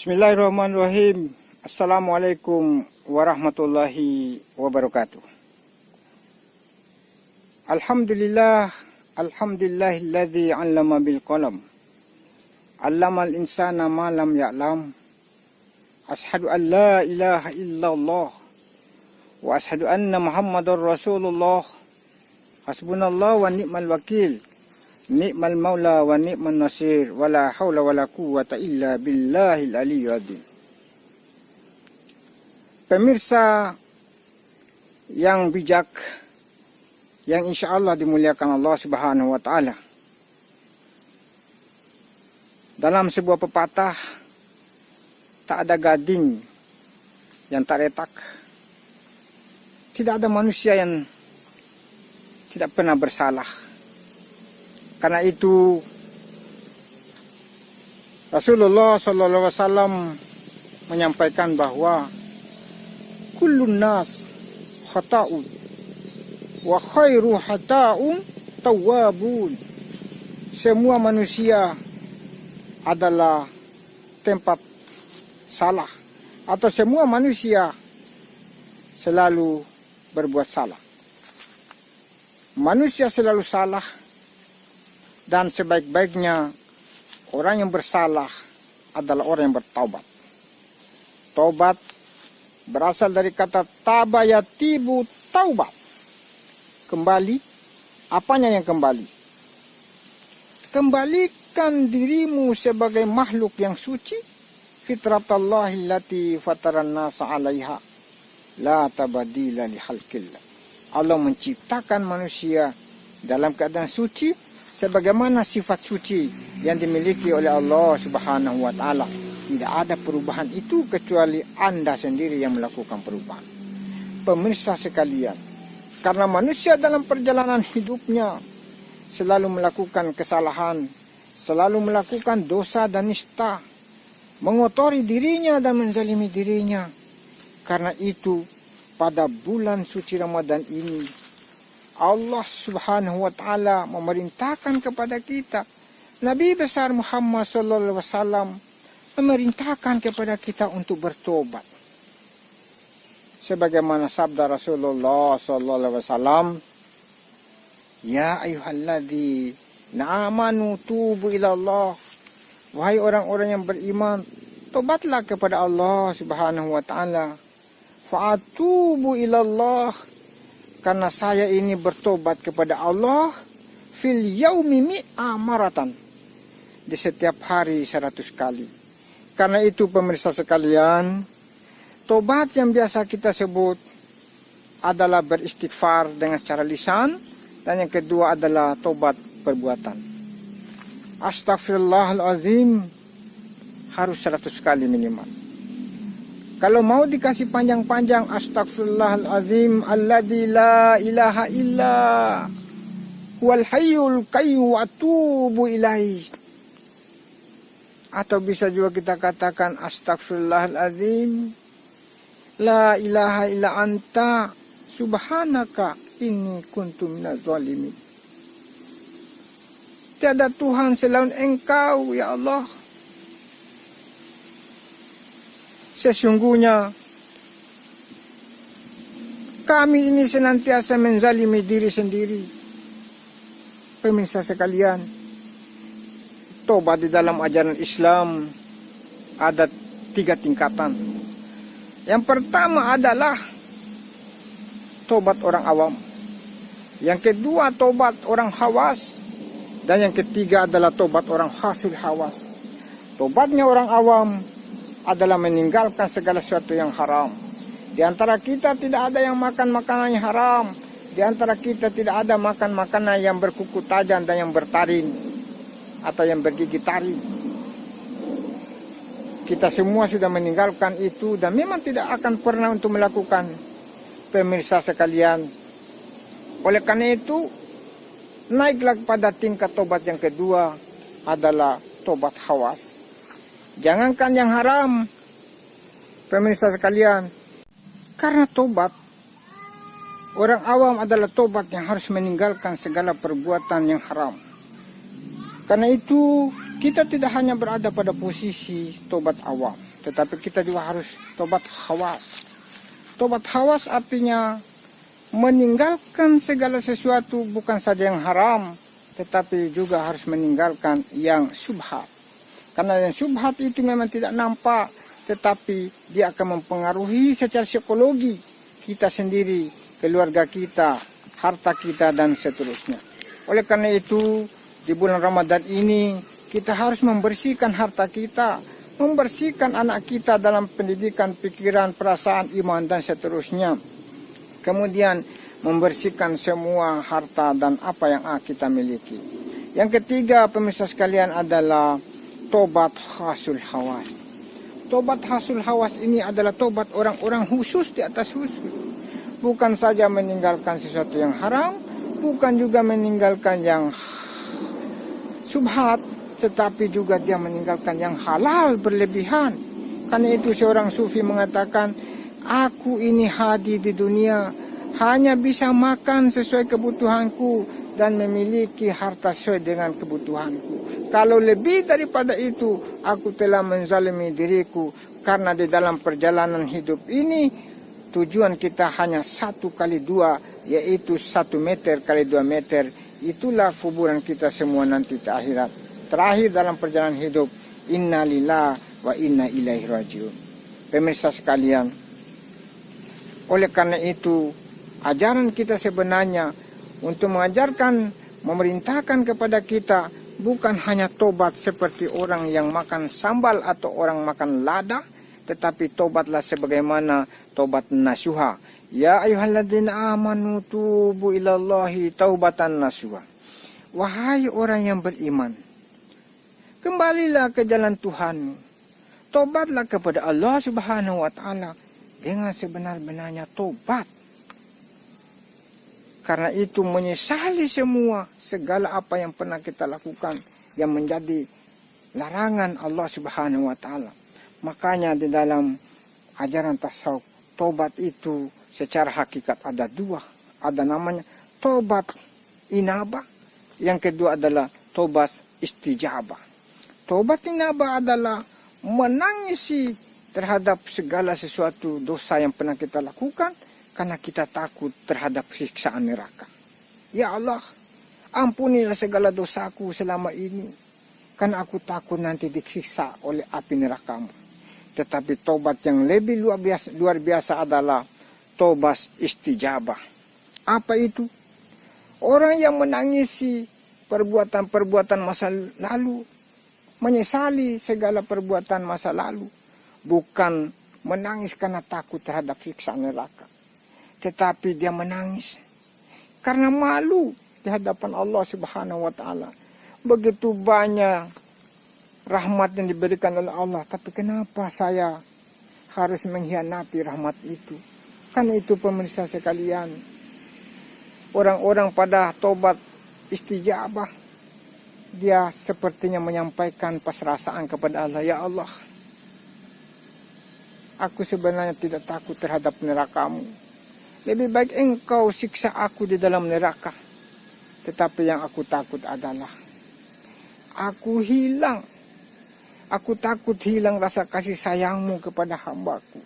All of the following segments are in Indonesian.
Bismillahirrahmanirrahim. Assalamualaikum warahmatullahi wabarakatuh. Alhamdulillahilladzi 'allama bil qalam. 'Allamal insana ma lam ya'lam. Asyhadu an la ilaha illallah wa asyhadu anna Muhammadar Rasulullah. Hasbunallahu wa ni'mal wakil. Ni'mal maula wa ni'man nasir, wala haula wala quwwata illa billahil aliyyil azim. Pemirsa yang bijak, yang insyaallah dimuliakan Allah Subhanahu wa taala. Dalam sebuah pepatah, tak ada gading yang tak retak. Tidak ada manusia yang tidak pernah bersalah. Karena itu Rasulullah SAW menyampaikan bahwa kullun nas khata'un wa khairu khata'un tawwabun. Semua manusia adalah tempat salah, atau semua manusia selalu berbuat salah. Manusia selalu salah. Dan sebaik-baiknya orang yang bersalah adalah orang yang bertaubat. Taubat berasal dari kata taba yatibu taubat. Kembali, apanya yang kembali? Kembalikan dirimu sebagai makhluk yang suci, fitratallahi allati fataran nasa 'alaiha, la tabadila li khalqillah. Allah menciptakan manusia dalam keadaan suci sebagaimana sifat suci yang dimiliki oleh Allah Subhanahu wa taala. Tidak ada perubahan itu kecuali Anda sendiri yang melakukan perubahan. Pemirsa sekalian, karena manusia dalam perjalanan hidupnya selalu melakukan kesalahan, selalu melakukan dosa dan nista, mengotori dirinya dan menzalimi dirinya. Karena itu pada bulan suci Ramadan ini Allah Subhanahu wa taala memerintahkan kepada kita, Nabi besar Muhammad sallallahu alaihi wasallam memerintahkan kepada kita untuk bertobat. Sebagaimana sabda Rasulullah sallallahu alaihi wasallam, ya ayyuhalladzina amanu tubu ilallah. Wahai orang-orang yang beriman, tobatlah kepada Allah Subhanahu wa taala. Fa'atubu ilallah. Karena saya ini bertobat kepada Allah fil yaumi mi'a maratan, di setiap hari 100 kali. Karena itu pemirsa sekalian, tobat yang biasa kita sebut adalah beristighfar dengan secara lisan, dan yang kedua adalah tobat perbuatan. Astaghfirullahalazim harus 100 kali minimal. Kalau mau dikasih panjang-panjang, astagfirullahalazim alladzi la ilaha illa huwal hayyul qayyum wa atubu ilaihi. Atau bisa juga kita katakan astagfirullahalazim la ilaha illa anta subhanaka inni kuntu minaz zalimin. Tiada Tuhan selain Engkau ya Allah. Sesungguhnya kami ini senantiasa menzalimi diri sendiri. Pemirsa sekalian, tobat di dalam ajaran Islam ada 3 tingkatan. Yang pertama adalah tobat orang awam. Yang kedua tobat orang khawas. Dan yang ketiga adalah tobat orang khasul hawas. Tobatnya orang awam adalah meninggalkan segala sesuatu yang haram. Di antara kita tidak ada yang makan makanan yang haram. Di antara kita tidak ada makan makanan yang berkuku tajam dan yang bertaring atau yang bergigi taring. Kita semua sudah meninggalkan itu dan memang tidak akan pernah untuk melakukan. Pemirsa sekalian, oleh karena itu naiklah pada tingkat tobat yang kedua adalah tobat khawas. Jangankan yang haram, pemirsa sekalian, karena tobat, orang awam adalah tobat yang harus meninggalkan segala perbuatan yang haram. Karena itu kita tidak hanya berada pada posisi tobat awam, tetapi kita juga harus tobat khawas. Tobat khawas artinya meninggalkan segala sesuatu bukan saja yang haram, tetapi juga harus meninggalkan yang syubhat. Karena yang syubhat itu memang tidak nampak, tetapi dia akan mempengaruhi secara psikologi kita sendiri, keluarga kita, harta kita, dan seterusnya. Oleh karena itu, di bulan Ramadan ini, kita harus membersihkan harta kita, membersihkan anak kita dalam pendidikan, pikiran, perasaan, iman, dan seterusnya. Kemudian, membersihkan semua harta dan apa yang kita miliki. Yang ketiga, pemirsa sekalian, adalah tobat hasul hawas. Tobat hasul hawas ini adalah tobat orang-orang khusus di atas khusus. Bukan saja meninggalkan sesuatu yang haram, bukan juga meninggalkan yang subhat, tetapi juga dia meninggalkan yang halal berlebihan. Karena itu seorang sufi mengatakan, aku ini hadir di dunia hanya bisa makan sesuai kebutuhanku dan memiliki harta sesuai dengan kebutuhanku. Kalau lebih daripada itu, aku telah menzalimi diriku, karena di dalam perjalanan hidup ini tujuan kita hanya 1x2, yaitu 1 meter kali 2 meter. Itulah kuburan kita semua nanti di akhirat. Terakhir dalam perjalanan hidup, inna lillahi wa inna ilaihi rajiun. Pemirsa sekalian, oleh karena itu, ajaran kita sebenarnya untuk mengajarkan, memerintahkan kepada kita bukan hanya tobat seperti orang yang makan sambal atau orang makan lada, tetapi tobatlah sebagaimana tobat nasuha. Ya ayyuhalladzina amanu tubu ilallahi taubatan nasuha. Wahai orang yang beriman, kembalilah ke jalan Tuhanmu. Tobatlah kepada Allah Subhanahu wa taala dengan sebenar-benarnya tobat. Karena itu menyesali semua segala apa yang pernah kita lakukan yang menjadi larangan Allah Subhanahu wa taala. Makanya di dalam ajaran tasawuf, tobat itu secara hakikat ada 2. Ada namanya tobat inabah, yang kedua adalah tobat istijabah. Tobat inabah adalah menangisi terhadap segala sesuatu dosa yang pernah kita lakukan, karena kita takut terhadap siksaan neraka. Ya Allah, ampunilah segala dosaku selama ini, karena aku takut nanti disiksa oleh api nerakamu. Tetapi tobat yang lebih luar biasa adalah tobat istijabah. Apa itu? Orang yang menangisi perbuatan-perbuatan masa lalu, menyesali segala perbuatan masa lalu, bukan menangis karena takut terhadap siksaan neraka, tetapi dia menangis karena malu di hadapan Allah Subhanahu wa taala. Begitu banyak rahmat yang diberikan oleh Allah, tapi kenapa saya harus mengkhianati rahmat itu? Karena itu pemirsa sekalian, orang-orang pada tobat istijabah, dia sepertinya menyampaikan pasrasaan kepada Allah, ya Allah, aku sebenarnya tidak takut terhadap neraka-Mu. Lebih baik Engkau siksa aku di dalam neraka. Tetapi yang aku takut adalah aku hilang. Aku takut hilang rasa kasih sayang-Mu kepada hamba-Ku.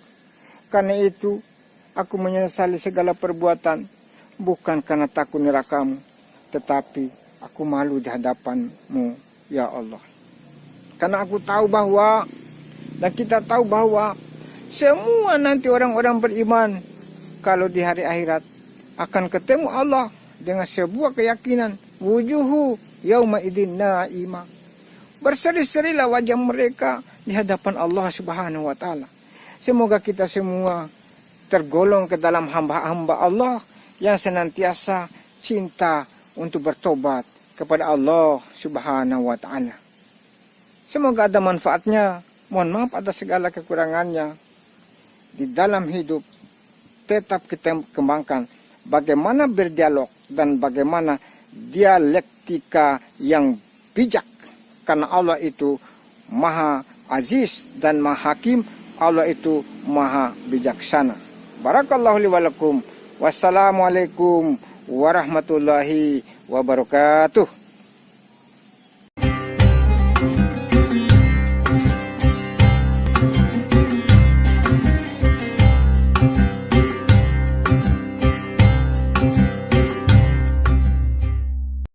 Karena itu aku menyesali segala perbuatan, bukan karena takut neraka-Mu, tetapi aku malu di hadapan-Mu, ya Allah. Karena aku tahu bahwa, dan kita tahu bahwa semua nanti orang-orang beriman, kalau di hari akhirat akan ketemu Allah dengan sebuah keyakinan, wujuhu yauma idin naimah. Berseri-serilah wajah mereka di hadapan Allah Subhanahu wa taala. Semoga kita semua tergolong ke dalam hamba-hamba Allah yang senantiasa cinta untuk bertobat kepada Allah Subhanahu wa taala. Semoga ada manfaatnya. Mohon maaf atas segala kekurangannya. Di dalam hidup tetap kita kembangkan bagaimana berdialog dan bagaimana dialektika yang bijak. Karena Allah itu Maha Aziz dan Maha Hakim. Allah itu maha bijaksana. Barakallahu li wa lakum. Wassalamualaikum warahmatullahi wabarakatuh.